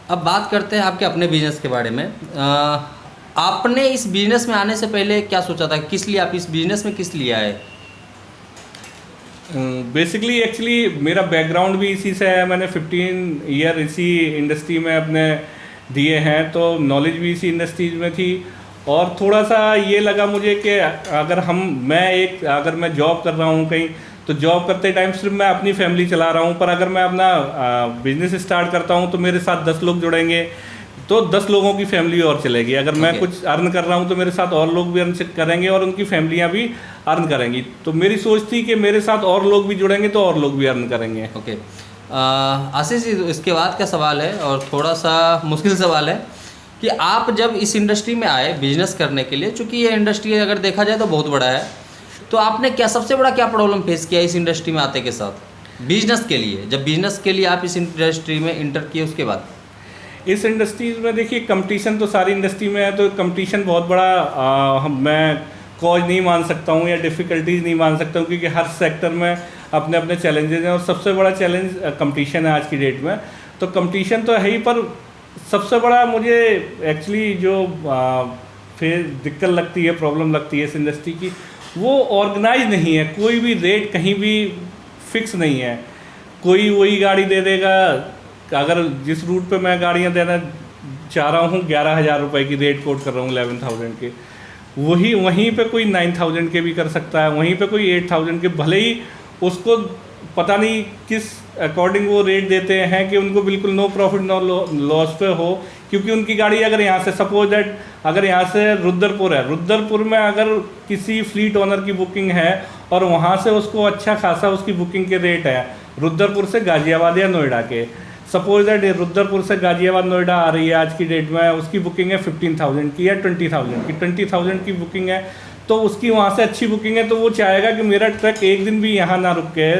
अब बात करते हैं आपके अपने बिजनेस के बारे में। आपने इस बिजनेस में आने से पहले क्या सोचा था, किस लिए आप इस बिजनेस में किस लिए आए? बेसिकली एक्चुअली मेरा बैकग्राउंड भी इसी से है। मैंने 15 ईयर इसी इंडस्ट्री में अपने दिए हैं, तो नॉलेज भी इसी इंडस्ट्रीज में थी। और थोड़ा सा ये लगा मुझे कि अगर मैं जॉब कर रहा हूँ कहीं, तो जॉब करते टाइम सिर्फ मैं अपनी फैमिली चला रहा हूँ, पर अगर मैं अपना बिजनेस स्टार्ट करता हूँ तो मेरे साथ 10 लोग जुड़ेंगे, तो 10 लोगों की फैमिली और चलेगी। अगर मैं Okay. कुछ अर्न कर रहा हूँ तो मेरे साथ और लोग भी अर्न करेंगे और उनकी फैमिलियाँ भी अर्न करेंगी। तो मेरी सोच थी कि मेरे साथ और लोग भी जुड़ेंगे तो और लोग भी अर्न करेंगे। ओके। आशीष जी, इसके बाद का सवाल है और थोड़ा सा मुश्किल सवाल है कि आप जब इस इंडस्ट्री में आए बिजनेस करने के लिए, चूँकि ये इंडस्ट्री अगर देखा जाए तो बहुत बड़ा है, तो आपने सबसे बड़ा क्या प्रॉब्लम फेस किया इस इंडस्ट्री में आते के साथ बिजनेस के लिए, जब बिजनेस के लिए आप इस इंडस्ट्री में इंटर किए उसके बाद? इस इंडस्ट्रीज में देखिए, कंपटीशन तो सारी इंडस्ट्री में है, तो कंपटीशन बहुत बड़ा मैं कॉज नहीं मान सकता हूँ या डिफ़िकल्टीज नहीं मान सकता हूँ, क्योंकि हर सेक्टर में अपने अपने चैलेंजेस हैं और सबसे बड़ा चैलेंज कंपटीशन है आज की डेट में। तो कंपटीशन तो है ही, पर सबसे बड़ा मुझे एक्चुअली जो फिर दिक्कत लगती है, प्रॉब्लम लगती है इस इंडस्ट्री की, वो ऑर्गेनाइज नहीं है। कोई भी रेट कहीं भी फिक्स नहीं है। कोई वही गाड़ी दे देगा। अगर जिस रूट पे मैं गाड़ियाँ देना चाह रहा हूँ 11,000 रुपये की रेट कोट कर रहा हूँ 11,000 के, वहीं पे कोई 9,000 के भी कर सकता है, वहीं पे कोई 8,000 के। भले ही उसको पता नहीं किस अकॉर्डिंग वो रेट देते हैं कि उनको बिल्कुल नो प्रॉफिट नो लॉस पे हो, क्योंकि उनकी गाड़ी अगर यहाँ से सपोज दैट अगर यहाँ से रुद्रपुर है, रुद्रपुर में अगर किसी फ्लीट ओनर की बुकिंग है और वहाँ से उसको अच्छा खासा उसकी बुकिंग के रेट है रुद्रपुर से गाज़ियाबाद या नोएडा के, सपोज दैट रुद्रपुर से गाज़ियाबाद नोएडा आ रही है आज की डेट में, उसकी बुकिंग है 15,000 की या 20,000 की, 20,000 की बुकिंग है, तो उसकी वहाँ से अच्छी बुकिंग है, तो वो चाहेगा कि मेरा ट्रक एक दिन भी यहाँ ना रुक के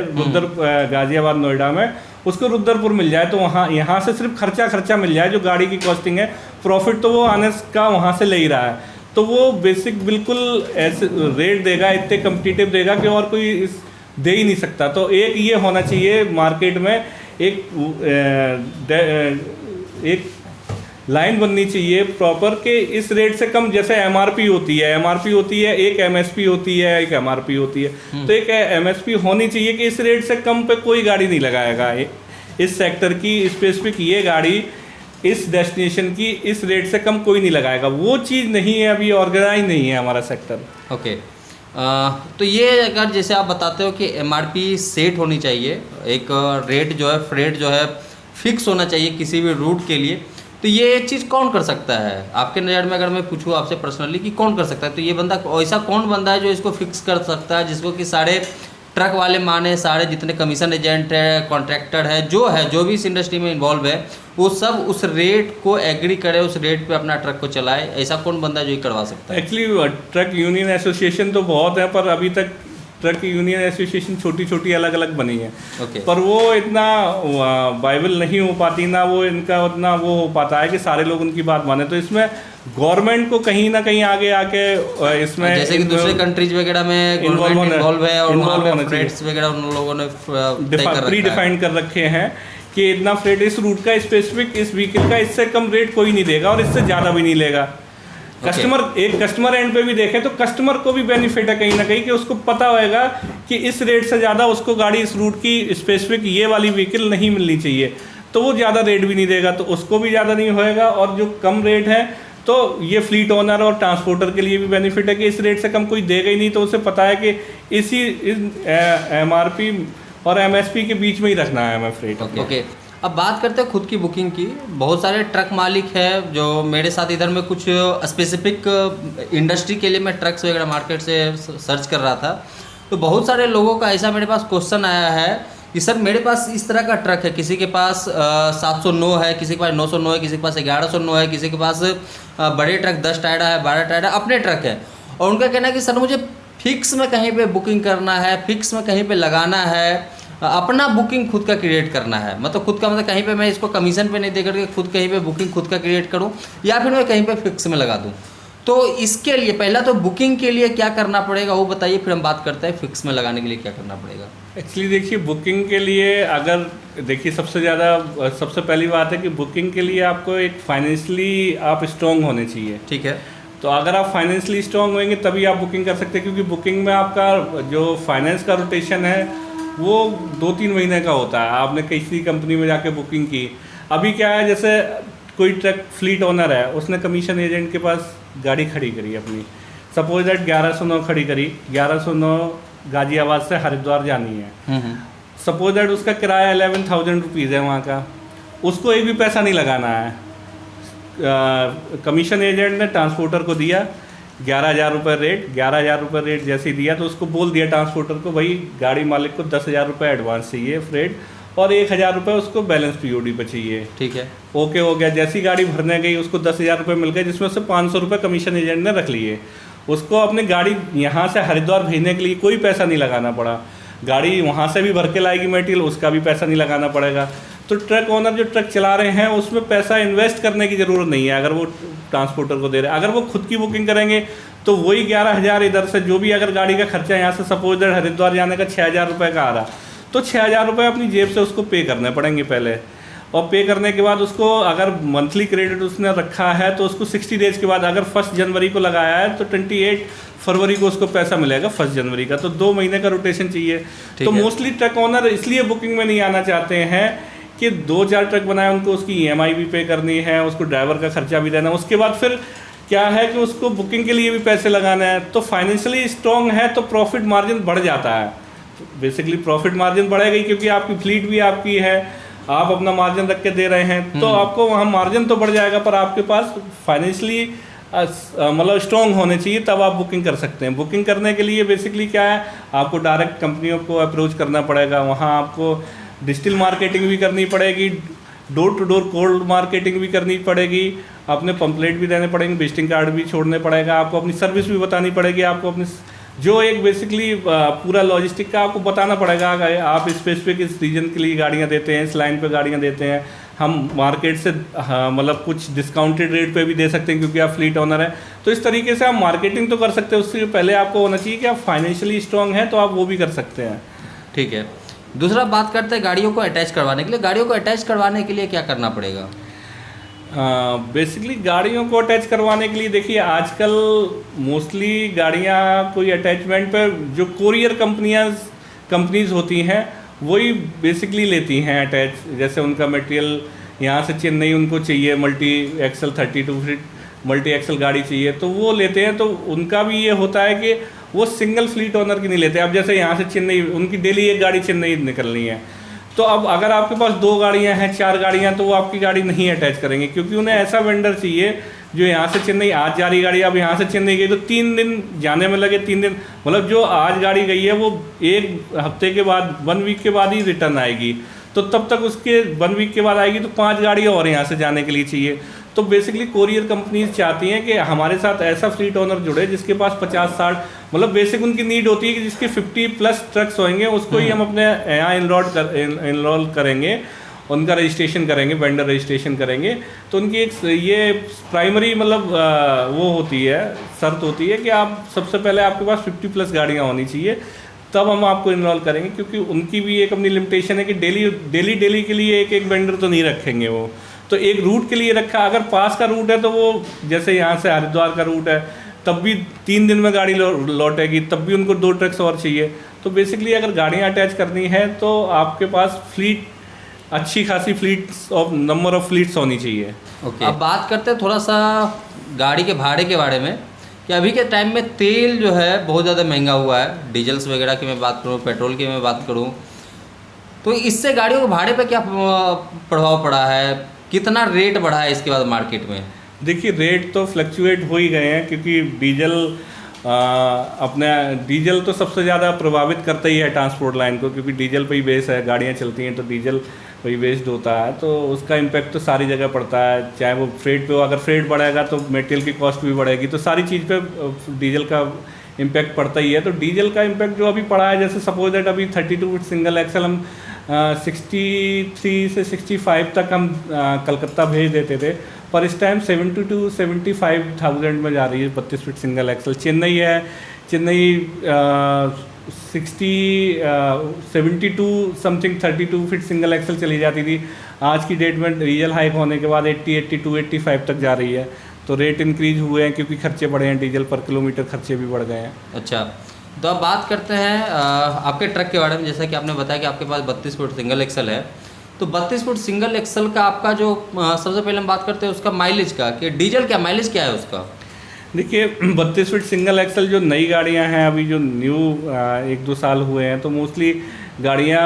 गाज़ियाबाद नोएडा में, उसको रुद्रपुर मिल जाए, तो यहाँ से सिर्फ खर्चा मिल जाए जो गाड़ी की कॉस्टिंग है, प्रॉफिट तो वो आने का वहाँ से ले ही रहा है। तो वो बेसिक बिल्कुल ऐसे रेट देगा, इतने कम्पिटिटिव देगा कि और कोई दे ही नहीं सकता। तो एक ये होना चाहिए मार्केट में, एक लाइन बननी चाहिए प्रॉपर कि इस रेट से कम, जैसे एमआरपी होती है, एक एमएसपी होती है, एक एमआरपी होती है, तो एक एमएसपी होनी चाहिए कि इस रेट से कम पे कोई गाड़ी नहीं लगाएगा इस सेक्टर की स्पेसिफिक, ये गाड़ी इस डेस्टिनेशन की इस रेट से कम कोई नहीं लगाएगा। वो चीज़ नहीं है, अभी ऑर्गेनाइज नहीं है हमारा सेक्टर। ओके। तो ये अगर जैसे आप बताते हो कि एमआरपी सेट होनी चाहिए, एक रेट जो है फ्रेट जो है फिक्स होना चाहिए किसी भी रूट के लिए, तो ये चीज़ कौन कर सकता है आपके नज़र में? अगर मैं पूछूँ आपसे पर्सनली कि कौन कर सकता है, तो ये बंदा ऐसा कौन बंदा है जो इसको फिक्स कर सकता है, जिसको कि सारे ट्रक वाले माने, सारे जितने कमीशन एजेंट है, कॉन्ट्रैक्टर है, जो भी इस इंडस्ट्री में इन्वॉल्व है, वो सब उस रेट को एग्री करे, उस रेट पे अपना ट्रक को चलाए? ऐसा कौन बंदा है जो ये करवा सकता है? एक्चुअली ट्रक यूनियन एसोसिएशन तो बहुत है, पर अभी तक ट्रक यूनियन एसोसिएशन छोटी अलग अलग बनी है। पर वो इतना वाइबल नहीं हो पाती, ना वो इनका उतना वो हो पाता है कि सारे लोग उनकी बात माने। तो इसमें गवर्नमेंट को कहीं ना कहीं आगे आके इसमें, जैसे कि दूसरे कंट्रीज वगैरह में गवर्नमेंट इन्वॉल्व है और वहाँ पे फ्रेट्स वगैरह उन लोगों ने प्री डिफाइन कर रखे हैं कि इतना फ्रेट इस रूट का स्पेसिफिक इस व्हीकल का, इससे कम रेट कोई नहीं देगा और इससे ज़्यादा भी नहीं लेगा। कस्टमर एंड पे भी देखें तो कस्टमर को भी बेनिफिट है कहीं ना कहीं, कि उसको पता होएगा कि इस रेट से ज़्यादा उसको गाड़ी इस रूट की स्पेसिफिक ये वाली व्हीकल नहीं मिलनी चाहिए, तो वो ज़्यादा रेट भी नहीं देगा, तो उसको भी ज़्यादा नहीं होएगा। और जो कम रेट है तो ये फ्लीट ओनर और ट्रांसपोर्टर के लिए भी बेनिफिट है कि इस रेट से कम कोई देगा ही नहीं, तो उसे पता है कि इसी एमआरपी और एमएसपी के बीच में ही रखना है हमें फ्रेट। ओके। अब बात करते हैं खुद की बुकिंग की। बहुत सारे ट्रक मालिक हैं जो मेरे साथ इधर में कुछ स्पेसिफिक इंडस्ट्री के लिए मैं ट्रक्स वगैरह मार्केट से सर्च कर रहा था, तो बहुत सारे लोगों का ऐसा मेरे पास क्वेश्चन आया है कि सर मेरे पास इस तरह का ट्रक है, किसी के पास 709 है, किसी के पास 909 है, किसी के पास 1109 है, किसी के पास बड़े ट्रक 10 टायरा है, 12 टायरा अपने ट्रक है, और उनका कहना है कि सर मुझे फिक्स में कहीं पे बुकिंग करना है, फिक्स में कहीं पे लगाना है, अपना बुकिंग खुद का क्रिएट करना है। मतलब खुद का, मतलब कहीं पे मैं इसको कमीशन पे नहीं दे करके खुद कहीं पे बुकिंग खुद का क्रिएट करूं, या फिर मैं कहीं पे फिक्स में लगा दूं। तो इसके लिए पहला तो बुकिंग के लिए क्या करना पड़ेगा वो बताइए, फिर हम बात करते हैं फिक्स में लगाने के लिए क्या करना पड़ेगा। एक्चुअली देखिए, बुकिंग के लिए अगर देखिए सबसे पहली बात है कि बुकिंग के लिए आपको एक फाइनेंशियली आप स्ट्रॉन्ग होने चाहिए। ठीक है। तो अगर आप फाइनेंशियली स्ट्रॉन्ग होंगे तभी आप बुकिंग कर सकते हैं, क्योंकि बुकिंग में आपका जो फाइनेंस का रोटेशन है वो 2-3 महीने का होता है। आपने किसी कंपनी में जाके बुकिंग की, अभी क्या है, जैसे कोई ट्रक फ्लीट ओनर है, उसने कमीशन एजेंट के पास गाड़ी खड़ी करी अपनी, सपोज दैट 1109 खड़ी करी, 1109 गाजियाबाद से हरिद्वार जानी है। सपोज दैट उसका किराया 11,000 रुपीज़ है वहाँ का, उसको एक भी पैसा नहीं लगाना है। कमीशन एजेंट ने ट्रांसपोर्टर को दिया 11,000 रुपये रेट, 11,000 रुपये रेट जैसे ही दिया तो उसको बोल दिया ट्रांसपोर्टर को, भाई गाड़ी मालिक को 10,000 रुपये एडवांस चाहिए फ्रेट और 1,000 रुपये उसको बैलेंस पीओडी पे चाहिए। ठीक है, ओके हो गया। जैसी गाड़ी भरने गई उसको 10,000 रुपये मिल गए, जिसमें से 500 रुपये कमीशन एजेंट ने रख लिए। उसको अपनी गाड़ी यहाँ से हरिद्वार भेजने के लिए कोई पैसा नहीं लगाना पड़ा, गाड़ी वहाँ से भी भर के लाएगी मटेरियल, उसका भी पैसा नहीं लगाना पड़ेगा। तो ट्रक ओनर जो ट्रक चला रहे हैं उसमें पैसा इन्वेस्ट करने की ज़रूरत नहीं है, अगर वो ट्रांसपोर्टर को दे रहे हैं। अगर वो खुद की बुकिंग करेंगे तो वही 11,000 इधर से जो भी, अगर गाड़ी का खर्चा यहाँ से सपोज दैट हरिद्वार जाने का 6,000 रुपये का आ रहा, तो 6,000 रुपये अपनी जेब से उसको पे करने पड़ेंगे पहले, और पे करने के बाद उसको अगर मंथली क्रेडिट उसने रखा है तो उसको 60 डेज़ के बाद, अगर 1 जनवरी को लगाया है तो 28 फरवरी को उसको पैसा मिलेगा 1 जनवरी का, तो 2 महीने का रोटेशन चाहिए। तो मोस्टली ट्रक ओनर इसलिए बुकिंग में नहीं आना चाहते हैं कि 2-4 ट्रक बनाए, उनको उसकी EMI भी पे करनी है, उसको ड्राइवर का खर्चा भी देना, उसके बाद फिर क्या है कि उसको बुकिंग के लिए भी पैसे लगाना है। तो फाइनेंशियली स्ट्रॉन्ग है तो प्रॉफिट मार्जिन बढ़ जाता है, बेसिकली प्रॉफिट मार्जिन बढ़ेगा ही, क्योंकि आपकी फ्लीट भी आपकी है, आप अपना मार्जिन रख के दे रहे हैं, तो आपको वहाँ मार्जिन तो बढ़ जाएगा, पर आपके पास फाइनेंशियली मतलब स्ट्रॉन्ग होने चाहिए, तब आप बुकिंग कर सकते हैं। बुकिंग करने के लिए बेसिकली क्या है, आपको डायरेक्ट कंपनियों को अप्रोच करना पड़ेगा, वहाँ आपको डिजिटल मार्केटिंग भी करनी पड़ेगी, door to door cold marketing भी करनी पड़ेगी, अपने पंपलेट भी देने पड़ेंगे, विजिटिंग कार्ड भी छोड़ने पड़ेगा, आपको अपनी सर्विस भी बतानी पड़ेगी, आपको अपनी जो एक बेसिकली पूरा लॉजिस्टिक का आपको बताना पड़ेगा। आप स्पेसिफिक इस रीजन के लिए गाड़ियाँ देते हैं, इस लाइन पे गाड़ियाँ देते हैं, हम मार्केट से मतलब कुछ डिस्काउंटेड रेट पे भी दे सकते हैं क्योंकि आप फ्लीट ओनर हैं। तो इस तरीके से आप मार्केटिंग तो कर सकते हैं, उससे पहले आपको होना चाहिए कि आप फाइनेंशियली स्ट्रॉन्ग हैं, तो आप वो भी कर सकते हैं। ठीक है। दूसरा बात करते हैं गाड़ियों को अटैच करवाने के लिए। गाड़ियों को अटैच करवाने के लिए क्या करना पड़ेगा? बेसिकली गाड़ियों को अटैच करवाने के लिए देखिए, आजकल मोस्टली गाड़ियाँ कोई अटैचमेंट पर जो कोरियर कंपनीज होती हैं वही बेसिकली लेती हैं अटैच। जैसे उनका मटेरियल यहाँ से चेन्नई उनको चाहिए, multi axle 32 feet multi axle गाड़ी चाहिए, तो वो लेते हैं। तो उनका भी ये होता है कि वो सिंगल फ्लीट ओनर की नहीं लेते। अब जैसे यहाँ से चेन्नई, उनकी डेली एक गाड़ी चेन्नई निकलनी है, तो अब अगर आपके पास 2 गाड़ियाँ हैं, 4 गाड़ियाँ, तो वो आपकी गाड़ी नहीं अटैच करेंगे, क्योंकि उन्हें ऐसा वेंडर चाहिए जो यहाँ से चेन्नई, आज जा रही गाड़ी, अब यहाँ से चेन्नई गई तो 3 दिन जाने में लगे, 3 दिन मतलब जो आज गाड़ी गई है वो 1 हफ्ते के बाद, 1 वीक के बाद ही रिटर्न आएगी, तो तब तक उसके 1 वीक के बाद आएगी, तो 5 गाड़ियाँ और यहाँ से जाने के लिए चाहिए। तो बेसिकली कोरियर कंपनीज चाहती हैं कि हमारे साथ ऐसा फ्लीट ओनर जुड़े जिसके पास 50-60 मतलब बेसिक उनकी नीड होती है कि जिसके 50+ ट्रक्स होंगे, उसको ही हम अपने यहाँ इनरोल करेंगे, उनका रजिस्ट्रेशन करेंगे, वेंडर रजिस्ट्रेशन करेंगे। तो उनकी एक ये प्राइमरी मतलब वो होती है, शर्त होती है कि आप सबसे पहले आपके पास 50+ गाड़ियाँ होनी चाहिए, तब हम आपको इनरोल करेंगे, क्योंकि उनकी भी एक अपनी लिमिटेशन है कि डेली के लिए एक वेंडर तो नहीं रखेंगे वो, तो एक रूट के लिए रखा। अगर पास का रूट है तो वो जैसे यहाँ से हरिद्वार का रूट है, तब भी 3 दिन में गाड़ी लौटेगी, तब भी उनको 2 ट्रक्स और चाहिए। तो बेसिकली अगर गाड़ियाँ अटैच करनी है तो आपके पास फ्लीट, अच्छी खासी फ्लीट्स और नंबर ऑफ फ्लीट्स होनी चाहिए। ओके। अब बात करते हैं थोड़ा सा गाड़ी के भाड़े के बारे में, कि अभी के टाइम में तेल जो है बहुत ज़्यादा महंगा हुआ है। डीजल्स वगैरह की मैं बात करूँ, पेट्रोल की मैं बात करूँ, तो इससे गाड़ियों के भाड़े पे क्या प्रभाव पड़ा है, कितना रेट बढ़ा है इसके बाद मार्केट में? देखिए, रेट तो फ्लक्चुएट हो ही गए हैं, क्योंकि डीजल तो सबसे ज़्यादा प्रभावित करता ही है ट्रांसपोर्ट लाइन को, क्योंकि डीजल पे ही बेस है, गाड़ियाँ चलती हैं तो डीजल पे ही बेस्ड होता है, तो उसका इम्पैक्ट तो सारी जगह पड़ता है। चाहे वो फ्रेट पे हो, अगर फ्रेट बढ़ेगा तो मटेरियल की कॉस्ट भी बढ़ेगी, तो सारी चीज़ पे डीजल का इम्पैक्ट पड़ता ही है। तो डीजल का इम्पैक्ट जो अभी पड़ा है, जैसे सपोज दैट अभी 32 फीट सिंगल एक्सल हम 63 से 65 तक हम कलकत्ता भेज देते थे, पर इस टाइम 70,000 to 75,000 में जा रही है 32 फीट सिंगल एक्सल। चेन्नई है, Chennai 72 something 32 feet single axle चली जाती थी। आज की डेट में डीजल हाइक होने के बाद 80, 82, 85 तक जा रही है। तो रेट इंक्रीज हुए हैं क्योंकि खर्चे बढ़े हैं, डीजल पर किलोमीटर खर्चे भी बढ़ गए हैं। अच्छा, तो अब बात करते हैं आपके ट्रक के बारे में। जैसा कि आपने बताया कि आपके पास 32 फुट सिंगल एक्सल है, तो 32 फुट सिंगल एक्सल का आपका जो सबसे पहले हम बात करते हैं उसका माइलेज का, कि डीजल क्या माइलेज क्या है उसका? देखिए 32 फीट सिंगल एक्सल जो नई गाड़ियां हैं, अभी जो न्यू 1-2 साल हुए हैं, तो मोस्टली गाड़ियां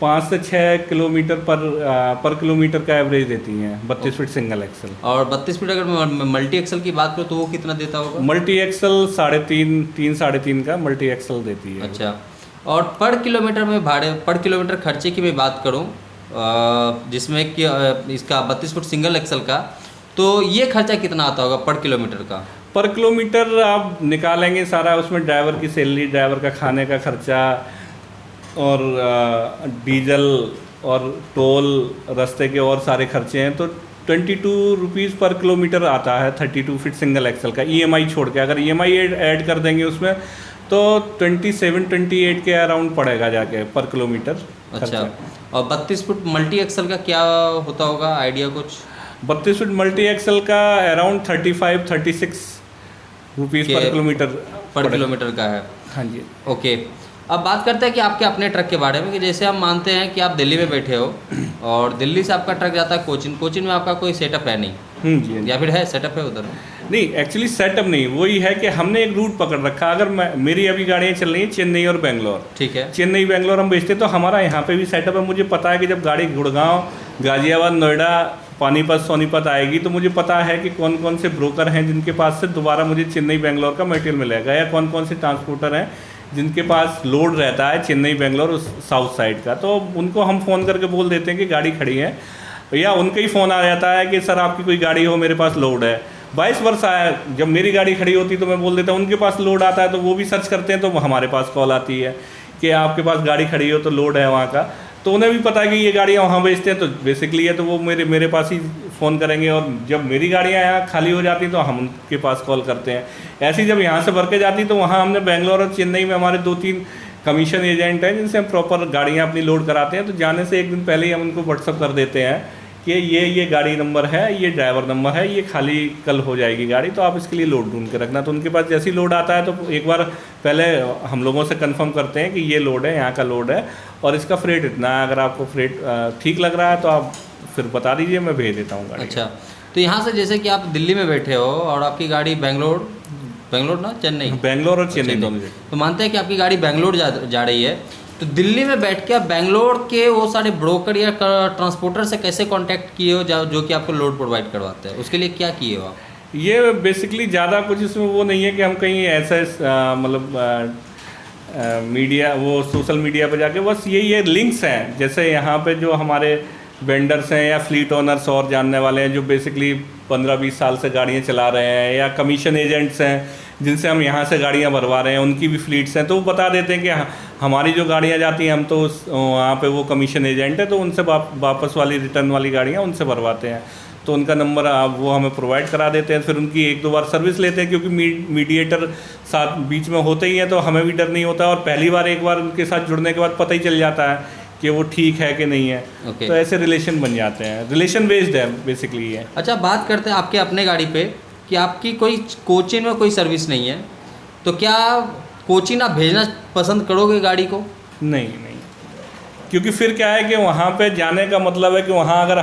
5 से 6 किलोमीटर पर किलोमीटर का एवरेज देती हैं 32 फीट सिंगल एक्सल। और 32 फीट अगर मल्टी एक्सल की बात करो तो वो कितना देता होगा? मल्टी एक्सल 3.5 का मल्टी एक्सल देती है। अच्छा, और पर किलोमीटर में भाड़े, पर किलोमीटर खर्चे की मैं बात करूं जिसमें कि इसका 32 फुट सिंगल एक्सल का, तो ये खर्चा कितना आता होगा पर किलोमीटर का? पर किलोमीटर आप निकालेंगे सारा, उसमें ड्राइवर की सैलरी, ड्राइवर का खाने का खर्चा और डीजल और टोल, रास्ते के और सारे खर्चे हैं, तो 22 रुपीज़ पर किलोमीटर आता है 32 फीट सिंगल एक्सल का, ईएमआई छोड़ के। अगर ईएमआई ऐड कर देंगे उसमें तो 27-28 के अराउंड पड़ेगा जाके पर किलोमीटर। अच्छा, और 32 फुट मल्टी एक्सल का क्या होता होगा, आइडिया कुछ? 32 फीट मल्टी एक्सल का अराउंड 35-36 रुपीज़ पर किलोमीटर का है। हाँ जी। ओके, अब बात करते हैं कि आपके अपने ट्रक के बारे में, कि जैसे हम मानते हैं कि आप दिल्ली में बैठे हो और दिल्ली से आपका ट्रक जाता है कोचिन, कोचिन में आपका कोई सेटअप है नहीं? जी, या फिर है सेटअप है उधर? नहीं, एक्चुअली सेटअप नहीं, वही है कि हमने एक रूट पकड़ रखा। अगर मेरी अभी गाड़ियाँ चल रही हैं चेन्नई और बेंगलोर, ठीक है, चेन्नई बेंगलोर हम बेचते, तो हमारा यहाँ पे भी सेटअप है। मुझे पता है कि जब गाड़ी गुड़गांव, गाजियाबाद, नोएडा, पानीपत, सोनीपत आएगी तो मुझे पता है कि कौन कौन से ब्रोकर हैं जिनके पास से दोबारा मुझे चेन्नई बेंगलोर का मटेरियल मिलेगा, या कौन कौन से ट्रांसपोर्टर हैं जिनके पास लोड रहता है चेन्नई बेंगलोर उस साउथ साइड का। तो उनको हम फ़ोन करके बोल देते हैं कि गाड़ी खड़ी है, या उनका ही फ़ोन आ जाता है कि सर आपकी कोई गाड़ी हो, मेरे पास लोड है। 22 वर्ष आया, जब मेरी गाड़ी खड़ी होती तो मैं बोल देता हूँ, उनके पास लोड आता है तो वो भी सर्च करते हैं, तो हमारे पास कॉल आती है कि आपके पास गाड़ी खड़ी हो तो लोड है वहाँ का। तो उन्हें भी पता है कि ये गाड़ियाँ वहाँ बेचते हैं, तो बेसिकली है तो वो मेरे पास ही फ़ोन करेंगे, और जब मेरी गाड़ियाँ यहाँ खाली हो जाती तो हम उनके पास कॉल करते हैं। ऐसी जब यहाँ से भर के जाती तो वहाँ हमने बेंगलोर और चेन्नई में हमारे 2-3 कमीशन एजेंट हैं जिनसे हम प्रॉपर गाड़ियाँ अपनी लोड कराते हैं। तो जाने से एक दिन पहले ही हम उनको व्हाट्सअप कर देते हैं कि ये गाड़ी नंबर है, ये ड्राइवर नंबर है, ये खाली कल हो जाएगी गाड़ी, तो आप इसके लिए लोड ढूंढ के रखना। तो उनके पास जैसी लोड आता है तो एक बार पहले हम लोगों से कंफर्म करते हैं कि ये लोड है, यहाँ का लोड है और इसका फ्रेट इतना है। अगर आपको फ्रेट ठीक लग रहा है तो आप फिर बता दीजिए, मैं भेज देता हूँ गाड़ी। अच्छा, तो यहाँ से जैसे कि आप दिल्ली में बैठे हो और आपकी गाड़ी बेंगलोर ना चेन्नई, बेंगलोर और चेन्नई दोनों जगह, तो मानते हैं कि आपकी गाड़ी बेंगलोर जा रही है, तो दिल्ली में बैठ के आप बेंगलोर के वो सारे ब्रोकर या ट्रांसपोर्टर से कैसे कांटेक्ट किए हो जो कि आपको लोड प्रोवाइड करवाते हैं? उसके लिए क्या किए हो आप? ये बेसिकली ज़्यादा कुछ इसमें वो नहीं है कि हम कहीं ऐसा मतलब मीडिया, वो सोशल मीडिया पे जाके, बस यही है लिंक्स हैं। जैसे यहाँ पे जो हमारे वेंडर्स हैं या फ्लीट ओनर्स और जानने वाले हैं जो बेसिकली 15-20 साल से गाड़ियाँ चला रहे हैं, या कमीशन एजेंट्स हैं जिनसे हम यहाँ से गाड़ियाँ भरवा रहे हैं, उनकी भी फ्लीट्स हैं, तो वो बता देते हैं कि हमारी जो गाड़ियाँ जाती हैं, हम तो वहाँ पे वो कमीशन एजेंट है, तो उनसे वापस वाली रिटर्न वाली गाड़ियाँ उनसे भरवाते हैं। तो उनका नंबर वो हमें प्रोवाइड करा देते हैं, फिर उनकी 1-2 बार सर्विस लेते हैं, क्योंकि मीडिएटर साथ बीच में होते ही हैं, तो हमें भी डर नहीं होता, और पहली बार एक बार उनके साथ जुड़ने के बाद पता ही चल जाता है कि वो ठीक है कि नहीं है। तो ऐसे रिलेशन बन जाते हैं, रिलेशन बेस्ड है बेसिकली ये। अच्छा, बात करते हैं आपके अपने गाड़ी पे कि आपकी कोई कोचिन में कोई सर्विस नहीं है, तो क्या कोचिन आप भेजना पसंद करोगे गाड़ी को? नहीं, क्योंकि फिर क्या है कि वहाँ पे जाने का मतलब है कि वहाँ अगर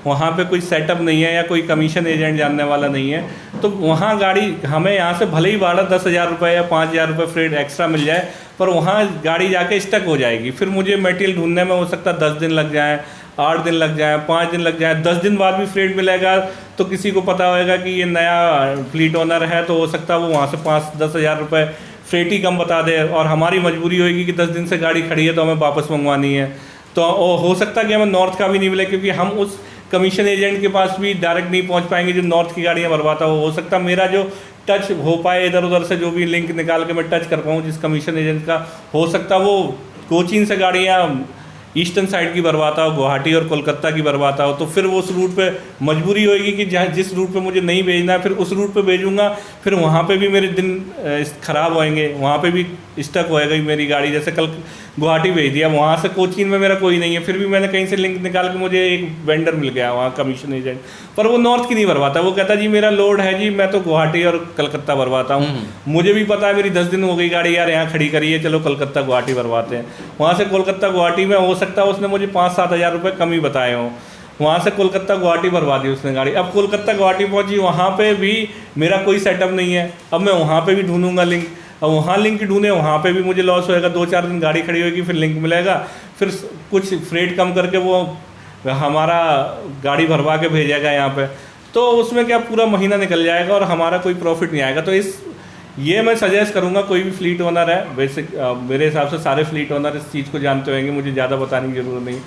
वहाँ पे कोई सेटअप नहीं है या कोई कमीशन एजेंट जानने वाला नहीं है, तो वहाँ गाड़ी हमें यहाँ से भले ही भाड़ा 10,000 रुपये या 5,000 रुपये फ्रेट एक्स्ट्रा मिल जाए, पर वहाँ गाड़ी जाके स्टक हो जाएगी। फिर मुझे मटेरियल ढूंढने में हो सकता है 10 दिन लग जाए, 8 दिन लग जाए, 5 दिन लग जाए। 10 दिन बाद भी फ्रेट मिलेगा तो किसी को पता होगा कि ये नया फ्लीट ओनर है, तो हो सकता है वो वहाँ से 5-10 हज़ार रुपये फ्रेट ही कम बता दे, और हमारी मजबूरी होगी कि 10 दिन से गाड़ी खड़ी है तो हमें वापस मंगवानी है। तो हो सकता है कि हमें नॉर्थ का भी नहीं मिले, क्योंकि हम उस कमीशन एजेंट के पास भी डायरेक्ट नहीं पहुंच पाएंगे जो नॉर्थ की गाड़ियां भरवाता हो सकता है मेरा जो टच हो पाए इधर उधर से, जो भी लिंक निकाल के मैं टच कर पाऊँ जिस कमीशन एजेंट का, हो सकता है वो कोचिन से गाड़ियाँ ईस्टर्न साइड की भरवाता हो, गुवाहाटी और कोलकाता की भरवाता हो, तो फिर वो उस रूट पे मजबूरी होएगी कि जहाँ जिस रूट पे मुझे नहीं भेजना है फिर उस रूट पे भेजूँगा, फिर वहाँ पे भी मेरे दिन ख़राब होएंगे, वहाँ पे भी स्टक होएगा ही मेरी गाड़ी। जैसे कल गुवाहाटी भेज दिया, वहाँ से कोचीन में मेरा कोई नहीं है, फिर भी मैंने कहीं से लिंक निकाल के मुझे एक वेंडर मिल गया वहाँ कमीशन एजेंट, पर वो नॉर्थ की नहीं भरवाता। वो कहता जी मेरा लोड है जी, मैं तो गुवाहाटी और कलकत्ता भरवाता हूँ। मुझे भी पता है मेरी 10 दिन हो गई गाड़ी, यार यहाँ खड़ी करिए, चलो कोलकाता गुवाहाटी भरवाते हैं। वहाँ से कोलकाता गुवाहाटी में हो सकता है उसने मुझे 5-7 हज़ार रुपये कम ही बताए हों, वहाँ से कोलकाता गुवाहाटी भरवा दी उसने गाड़ी। अब कोलकाता गुवाहाटी पहुँची, वहाँ पे भी मेरा कोई सेटअप नहीं है, अब मैं वहाँ पे भी ढूंढूंगा लिंक, अब वहाँ लिंक ढूंढे वहाँ पे भी मुझे लॉस होएगा, 2-4 दिन गाड़ी खड़ी होगी, फिर लिंक मिलेगा, फिर कुछ फ्रेट कम करके वो हमारा गाड़ी भरवा के भेजेगा यहाँ पे, तो उसमें क्या पूरा महीना निकल जाएगा और हमारा कोई प्रॉफिट नहीं आएगा। तो ये मैं सजेस्ट करूँगा कोई भी फ्लीट ओनर है, बेसिक मेरे हिसाब से सारे फ्लीट ओनर इस चीज़ को जानते होंगे, मुझे ज़्यादा बताने की ज़रूरत नहीं,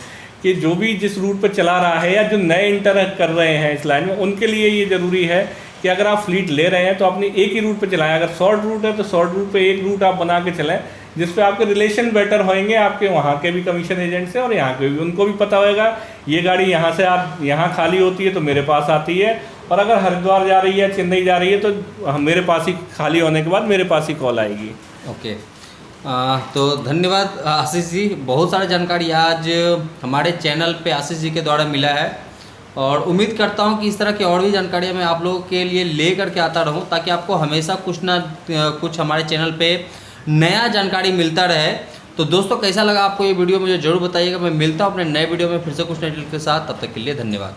कि जो भी जिस रूट पर चला रहा है या जो नए इंटर कर रहे हैं इस लाइन में, उनके लिए ये ज़रूरी है कि अगर आप फ्लीट ले रहे हैं तो अपनी एक ही रूट पे चलाएं। अगर शॉर्ट रूट है तो शॉर्ट रूट पे एक रूट आप बना के चलें, जिस पे आपके रिलेशन बेटर होंगे, आपके वहाँ के भी कमीशन एजेंट से और यहाँ के भी, उनको भी पता होगा ये गाड़ी यहाँ से आप यहाँ खाली होती है तो मेरे पास आती है, और अगर हरिद्वार जा रही है, चेन्नई जा रही है तो मेरे पास ही खाली होने के बाद मेरे पास ही कॉल आएगी। ओके, तो धन्यवाद आशीष जी, बहुत सारी जानकारी आज हमारे चैनल पे आशीष जी के द्वारा मिला है, और उम्मीद करता हूँ कि इस तरह की और भी जानकारियाँ मैं आप लोगों के लिए ले करके आता रहूँ, ताकि आपको हमेशा कुछ ना कुछ हमारे चैनल पे नया जानकारी मिलता रहे। तो दोस्तों कैसा लगा आपको ये वीडियो, मुझे ज़रूर बताइएगा। मैं मिलता हूँ अपने नए वीडियो में फिर से कुछ नए डिटेल के साथ, तब तक के लिए धन्यवाद।